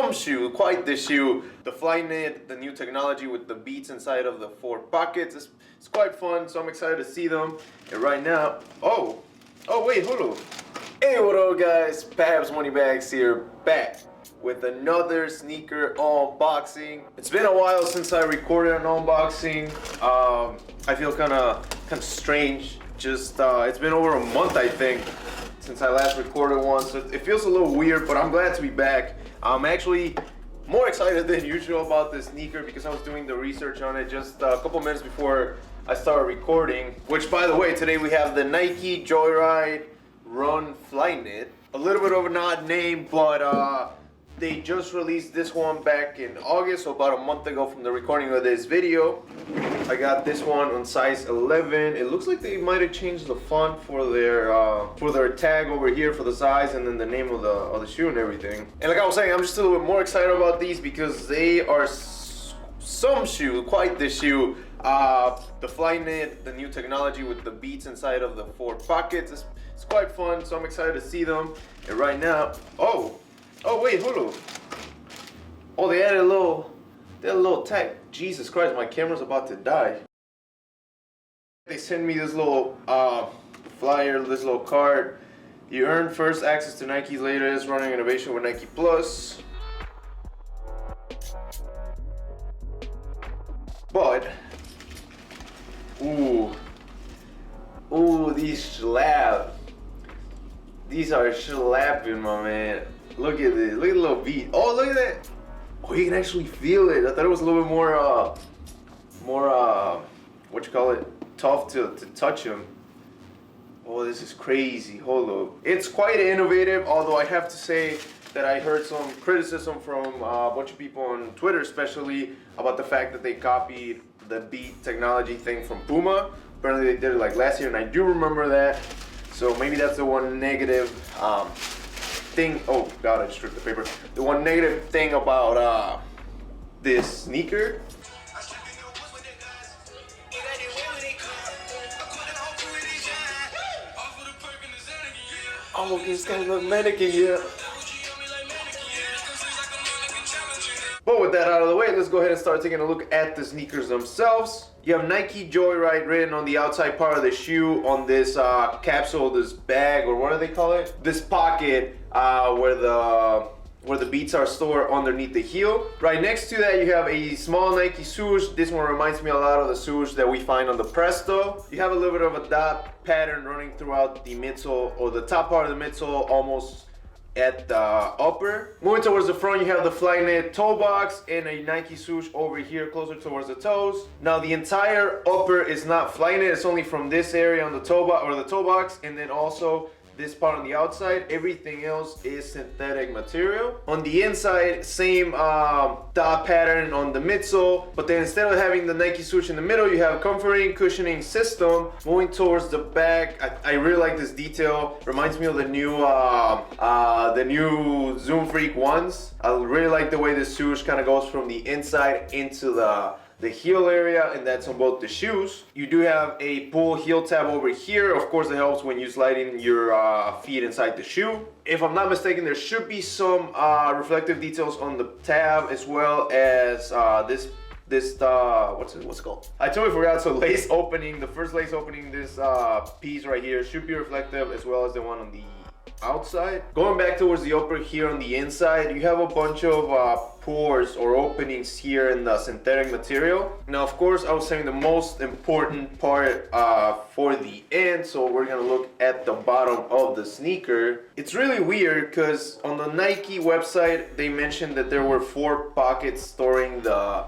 some shoe, quite the shoe. The Flyknit, the new technology with the beats inside of the 4 pockets. It's quite fun, so I'm excited to see them. And right now, oh wait, hold on. Hey, what up guys? Pabs Moneybags here, back with another sneaker unboxing. It's been a while since I recorded an unboxing. I feel kind of strange. Just it's been over a month, I think, since I last recorded one, so it feels a little weird, but I'm glad to be back. I'm actually more excited than usual about this sneaker because I was doing the research on it just a couple minutes before I started recording. Which, by the way, today we have the Nike Joyride Run Flyknit. A little bit of an odd name, but they just released this one back in August, so about a month ago from the recording of this video. I got this one on size 11. It looks like they might have changed the font for their tag over here for the size, and then the name of the shoe and everything. And like I was saying, I'm just a little bit more excited about these because they are some shoe, quite the shoe. The Flyknit, the new technology with the beats inside of the 4 pockets. It's quite fun, so I'm excited to see them. And right now, oh wait, hold on. Oh, they added a little tag. Jesus Christ, my camera's about to die. They sent me this little flyer, this little card. You earn first access to Nike's latest running innovation with Nike Plus. But, ooh, these slap. These are slapping, my man. Look at this. Look at the little beat. Oh, look at that. Oh, you can actually feel it. I thought it was a little bit more, what you call it, tough to touch them. Oh, this is crazy. Hold up. It's quite innovative, although I have to say that I heard some criticism from a bunch of people on Twitter, especially about the fact that they copied the beat technology thing from Puma. Apparently they did it like last year, and I do remember that. So maybe that's the one negative thing. Oh god, I just stripped the paper. The one negative thing about this sneaker. Oh, this guy looks mannequin, yeah. But with that out of the way, let's go ahead and start taking a look at the sneakers themselves. You have Nike Joyride written on the outside part of the shoe on this capsule, this bag, or what do they call it? This pocket where the beats are stored underneath the heel. Right next to that, you have a small Nike swoosh. This one reminds me a lot of the swoosh that we find on the Presto. You have a little bit of a dot pattern running throughout the midsole, or the top part of the midsole, almost at the upper. Moving towards the front, you have the Flyknit toe box and a Nike swoosh over here closer towards the toes. Now the entire upper is not Flyknit, it's only from this area on the toe box, or the toe box, and then also this part on the outside. Everything else is synthetic material. On the inside, same dot pattern on the midsole, but then instead of having the Nike swoosh in the middle, you have comforting cushioning system. Moving towards the back, I really like this detail. Reminds me of the new Zoom Freak ones. I really like the way the swoosh kind of goes from the inside into the heel area, and that's on both the shoes. You do have a pull heel tab over here. Of course, it helps when you slide in your feet inside the shoe. If I'm not mistaken, there should be some reflective details on the tab, as well as what's it called? I totally forgot. So lace opening, the first lace opening, this piece right here should be reflective, as well as the one on the outside. Going back towards the upper here on the inside, you have a bunch of pores or openings here in the synthetic material. Now, of course, I was saying the most important part for the end, so we're gonna look at the bottom of the sneaker. It's really weird because on the Nike website, they mentioned that there were 4 pockets storing the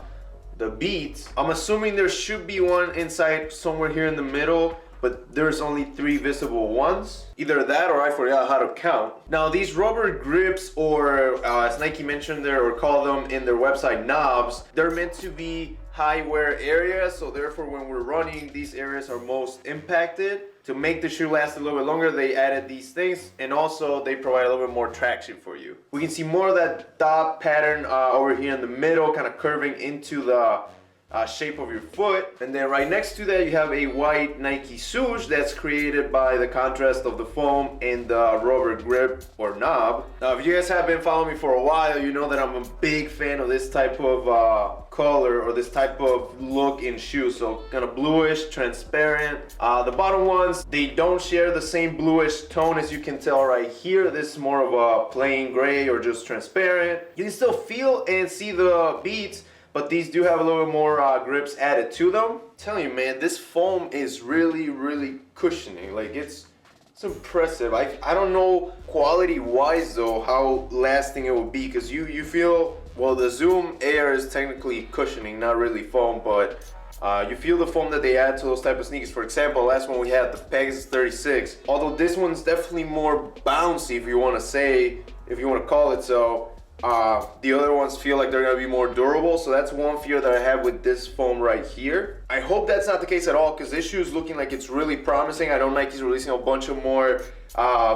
beats. I'm assuming there should be one inside somewhere here in the middle, but there's only 3 visible ones. Either that or I forgot how to count. Now these rubber grips, or as Nike mentioned there, or call them in their website knobs, they're meant to be high wear areas, so therefore when we're running, these areas are most impacted. To make the shoe last a little bit longer, they added these things, and also they provide a little bit more traction for you. We can see more of that dot pattern over here in the middle, kind of curving into shape of your foot. And then right next to that you have a white Nike swoosh that's created by the contrast of the foam and the rubber grip or knob. Now if you guys have been following me for a while, you know that I'm a big fan of this type of color or this type of look in shoes. So kind of bluish, transparent. The bottom ones, they don't share the same bluish tone as you can tell right here. This is more of a plain gray or just transparent. You can still feel and see the beads, but these do have a little bit more grips added to them. I'm telling you, man, this foam is really cushioning. Like it's impressive. I don't know quality wise though how lasting it will be, because you feel, well, the Zoom Air is technically cushioning, not really foam, but you feel the foam that they add to those type of sneakers. For example, last one we had the Pegasus 36. Although this one's definitely more bouncy, if you want to call it so. The other ones feel like they're gonna be more durable, so that's one fear that I have with this foam right here. I hope that's not the case at all, because this shoe is looking like it's really promising. I know Nike's releasing a bunch of more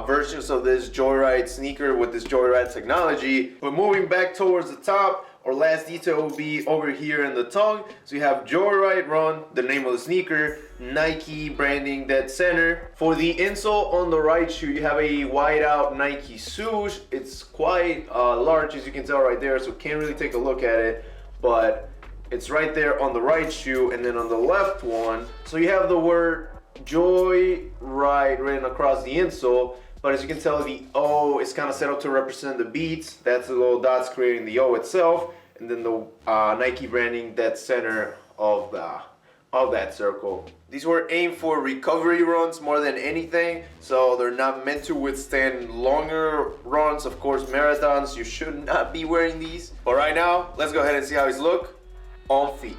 versions of this Joyride sneaker with this Joyride technology. But moving back towards the top, our last detail will be over here in the tongue. So you have Joyride Run, the name of the sneaker, Nike branding dead center. For the insole on the right shoe, you have a wide out Nike swoosh. It's quite large, as you can tell right there, so can't really take a look at it, but it's right there on the right shoe. And then on the left one, so you have the word Joyride written across the insole, but as you can tell, the O is kind of set up to represent the beats. That's the little dots creating the O itself, and then the Nike branding dead center of that circle. These were aimed for recovery runs more than anything, so they're not meant to withstand longer runs. Of course, marathons, you should not be wearing these. But right now, let's go ahead and see how these look on feet.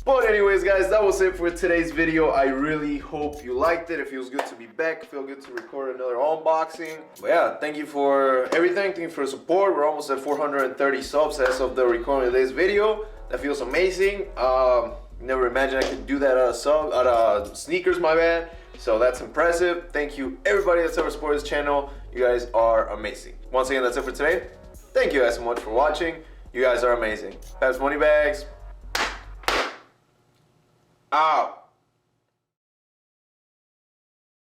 But anyways, guys, that was it for today's video. I really hope you liked it. It feels good to be back. It feels good to record another unboxing. But yeah, thank you for everything. Thank you for the support. We're almost at 430 subs as of the recording of this video. That feels amazing. Never imagined I could do that out of sneakers, my bad. So that's impressive. Thank you everybody that's ever supported this channel. You guys are amazing. Once again, that's it for today. Thank you guys so much for watching. You guys are amazing. Babs Money Bags. Out.